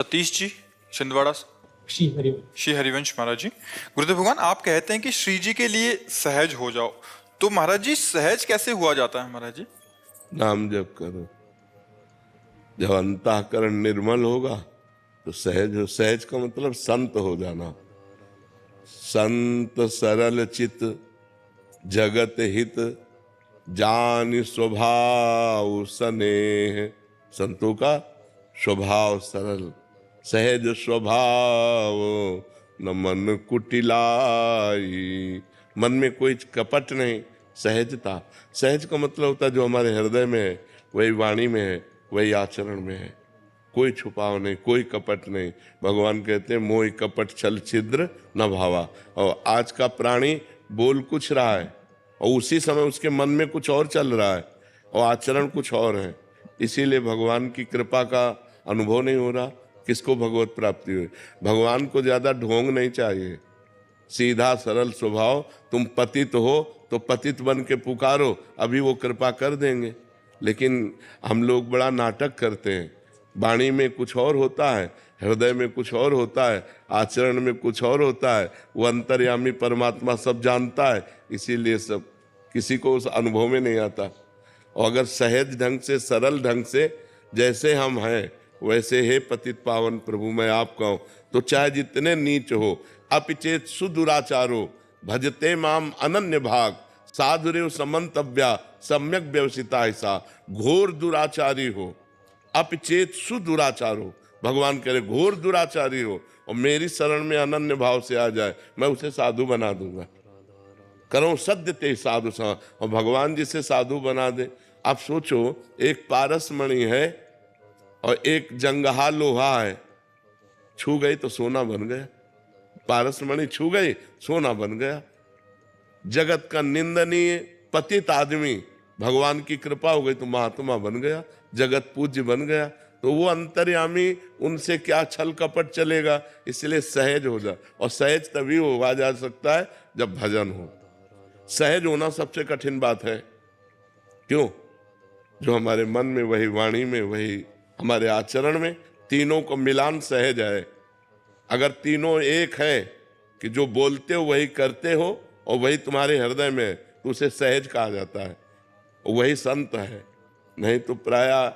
सतीश जी छिंदवाड़ा से। श्री हरिवंश महाराज जी, गुरुदेव भगवान आप कहते हैं कि श्री जी के लिए सहज हो जाओ, तो महाराज जी सहज कैसे हुआ जाता है महाराज जी? नाम जप करो। जब अंतःकरण निर्मल होगा तो सहज हो। सहज का मतलब संत हो जाना। संत सरल चित जगत हित जान स्वभाव स्नेह। संतों का स्वभाव सरल, सहज स्वभाव, न मन कुटिलाई। मन में कोई कपट नहीं, सहजता। सहज का मतलब होता है जो हमारे हृदय में है वही वाणी में है, वही आचरण में है। कोई छुपाव नहीं, कोई कपट नहीं। भगवान कहते हैं मोह कपट छल छिद्र न भावा। और आज का प्राणी बोल कुछ रहा है और उसी समय उसके मन में कुछ और चल रहा है और आचरण कुछ और है। इसीलिए भगवान की कृपा का अनुभव नहीं हो रहा। किसको भगवत प्राप्ति हुई? भगवान को ज्यादा ढोंग नहीं चाहिए, सीधा सरल स्वभाव। तुम पतित हो तो पतित बन के पुकारो, अभी वो कृपा कर देंगे। लेकिन हम लोग बड़ा नाटक करते हैं। वाणी में कुछ और होता है, हृदय में कुछ और होता है, आचरण में कुछ और होता है। वो अंतर्यामी परमात्मा सब जानता है, इसीलिए सब किसी को उस अनुभव में नहीं आता। और अगर सहज ढंग से, सरल ढंग से, जैसे हम हैं वैसे हे पतित पावन प्रभु मैं आप कहूं, तो चाहे जितने नीच हो, अपिचेत सुदुराचारो भजते माम अनन्य भाग साधुरेव समन्तव्या सम्यक व्यवसिता ऐसा। घोर दुराचारी हो, अपिचेत सुदुराचारो, भगवान कह रहे घोर दुराचारी हो और मेरी शरण में अनन्य भाव से आ जाए, मैं उसे साधु बना दूंगा। करो सद्य ते साधु सा, और भगवान जिसे साधु बना दे। आप सोचो, एक पारस मणि है और एक जंगहा लोहा है, छू गई तो सोना बन गया। पारस मणि छू गई, सोना बन गया। जगत का निंदनीय पतित आदमी, भगवान की कृपा हो गई तो महात्मा बन गया, जगत पूज्य बन गया। तो वो अंतर्यामी, उनसे क्या छल कपट चलेगा। इसलिए सहज हो जा। और सहज तभी हुआ जा सकता है जब भजन हो। सहज होना सबसे कठिन बात है। क्यों? जो हमारे मन में, वही वाणी में, वही हमारे आचरण में, तीनों को मिलान सहज है। अगर तीनों एक है कि जो बोलते हो वही करते हो और वही तुम्हारे हृदय में है, तो उसे सहज कहा जाता है, वही संत है। नहीं तो प्रायः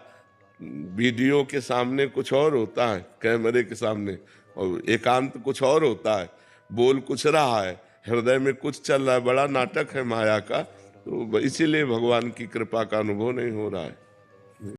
वीडियो के सामने कुछ और होता है, कैमरे के सामने, और एकांत कुछ और होता है। बोल कुछ रहा है, हृदय में कुछ चल रहा है। बड़ा नाटक है माया का। तो इसीलिए भगवान की कृपा का अनुभव नहीं हो रहा है।